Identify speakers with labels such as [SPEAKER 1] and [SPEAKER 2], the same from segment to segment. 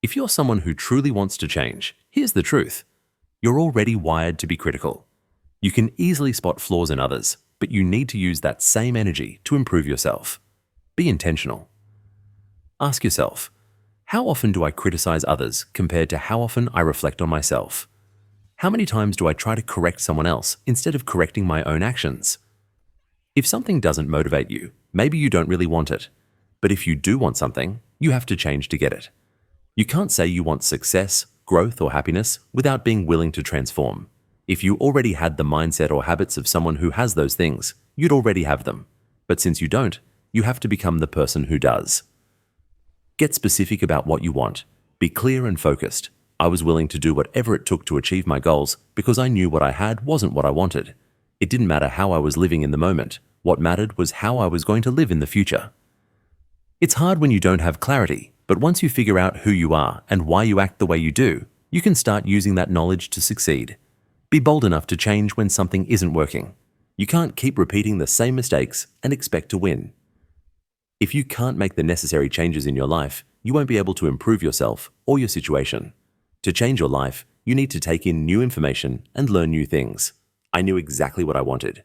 [SPEAKER 1] If you're someone who truly wants to change, here's the truth. You're already wired to be critical. You can easily spot flaws in others, but you need to use that same energy to improve yourself. Be intentional. Ask yourself, how often do I criticize others compared to how often I reflect on myself? How many times do I try to correct someone else instead of correcting my own actions? If something doesn't motivate you, maybe you don't really want it. But if you do want something, you have to change to get it. You can't say you want success, growth, or happiness without being willing to transform. If you already had the mindset or habits of someone who has those things, you'd already have them. But since you don't, you have to become the person who does. Get specific about what you want. Be clear and focused. I was willing to do whatever it took to achieve my goals because I knew what I had wasn't what I wanted. It didn't matter how I was living in the moment. What mattered was how I was going to live in the future. It's hard when you don't have clarity, but once you figure out who you are and why you act the way you do, you can start using that knowledge to succeed. Be bold enough to change when something isn't working. You can't keep repeating the same mistakes and expect to win. If you can't make the necessary changes in your life, you won't be able to improve yourself or your situation. To change your life, you need to take in new information and learn new things. I knew exactly what I wanted.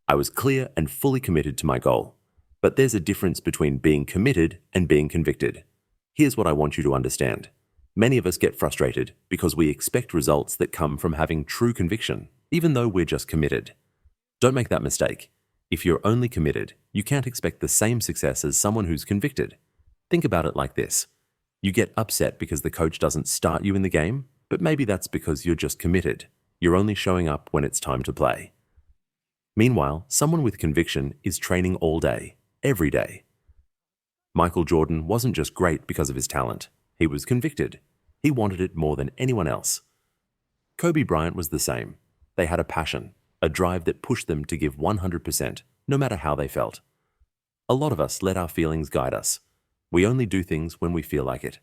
[SPEAKER 1] I was clear and fully committed to my goal. But there's a difference between being committed and being convicted. Here's what I want you to understand. Many of us get frustrated because we expect results that come from having true conviction, even though we're just committed. Don't make that mistake. If you're only committed, you can't expect the same success as someone who's convicted. Think about it like this. You get upset because the coach doesn't start you in the game, but maybe that's because you're just committed. You're only showing up when it's time to play. Meanwhile, someone with conviction is training all day, every day. Michael Jordan wasn't just great because of his talent. He was convicted. He wanted it more than anyone else. Kobe Bryant was the same. They had a passion, a drive that pushed them to give 100%, no matter how they felt. A lot of us let our feelings guide us. We only do things when we feel like it.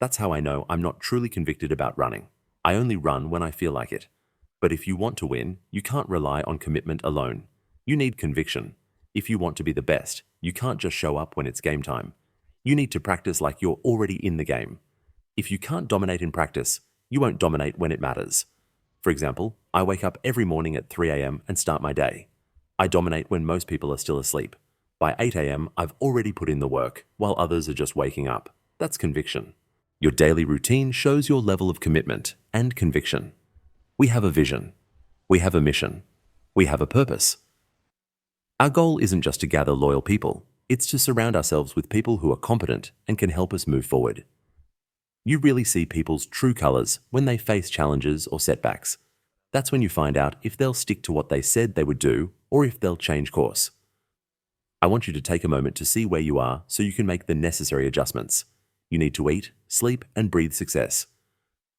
[SPEAKER 1] That's how I know I'm not truly convicted about running. I only run when I feel like it. But if you want to win, you can't rely on commitment alone. You need conviction. If you want to be the best, you can't just show up when it's game time. You need to practice like you're already in the game. If you can't dominate in practice, you won't dominate when it matters. For example, I wake up every morning at 3 a.m. and start my day. I dominate when most people are still asleep. By 8 a.m., I've already put in the work, while others are just waking up. That's conviction. Your daily routine shows your level of commitment and conviction. We have a vision. We have a mission. We have a purpose. Our goal isn't just to gather loyal people. It's to surround ourselves with people who are competent and can help us move forward. You really see people's true colors when they face challenges or setbacks. That's when you find out if they'll stick to what they said they would do or if they'll change course. I want you to take a moment to see where you are so you can make the necessary adjustments. You need to eat, sleep, and breathe success.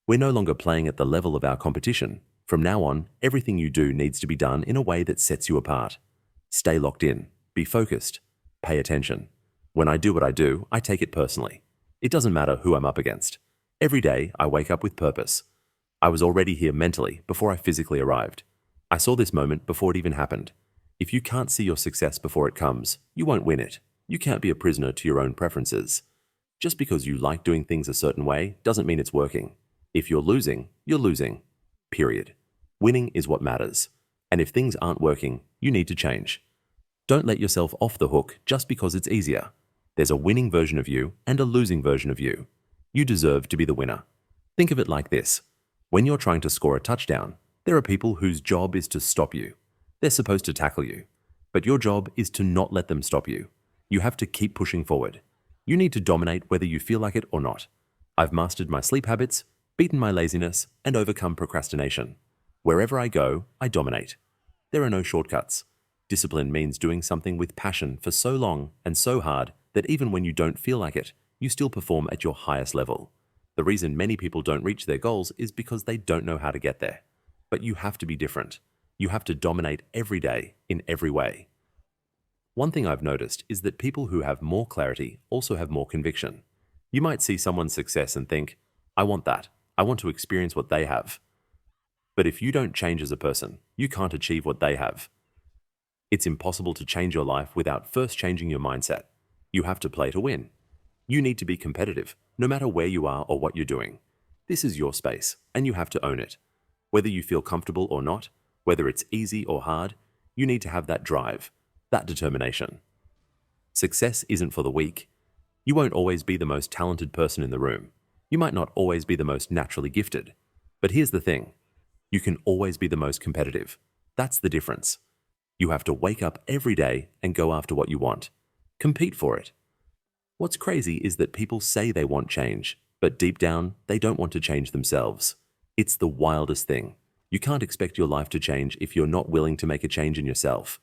[SPEAKER 1] We're no longer playing at the level of our competition. From now on, everything you do needs to be done in a way that sets you apart. Stay locked in. Be focused. Pay attention. When I do what I do, I take it personally. It doesn't matter who I'm up against. Every day, I wake up with purpose. I was already here mentally before I physically arrived. I saw this moment before it even happened. If you can't see your success before it comes, you won't win it. You can't be a prisoner to your own preferences. Just because you like doing things a certain way doesn't mean it's working. If you're losing, you're losing. Period. Winning is what matters. And if things aren't working, you need to change. Don't let yourself off the hook just because it's easier. There's a winning version of you and a losing version of you. You deserve to be the winner. Think of it like this. When you're trying to score a touchdown, there are people whose job is to stop you. They're supposed to tackle you. But your job is to not let them stop you. You have to keep pushing forward. You need to dominate whether you feel like it or not. I've mastered my sleep habits, beaten my laziness, and overcome procrastination. Wherever I go, I dominate. There are no shortcuts. Discipline means doing something with passion for so long and so hard that even when you don't feel like it, you still perform at your highest level. The reason many people don't reach their goals is because they don't know how to get there. But you have to be different. You have to dominate every day, in every way. One thing I've noticed is that people who have more clarity also have more conviction. You might see someone's success and think, I want that. I want to experience what they have. But if you don't change as a person, you can't achieve what they have. It's impossible to change your life without first changing your mindset. You have to play to win. You need to be competitive, no matter where you are or what you're doing. This is your space, and you have to own it. Whether you feel comfortable or not, whether it's easy or hard, you need to have that drive, that determination. Success isn't for the weak. You won't always be the most talented person in the room. You might not always be the most naturally gifted. But here's the thing. You can always be the most competitive. That's the difference. You have to wake up every day and go after what you want. Compete for it. What's crazy is that people say they want change, but deep down, they don't want to change themselves. It's the wildest thing. You can't expect your life to change if you're not willing to make a change in yourself.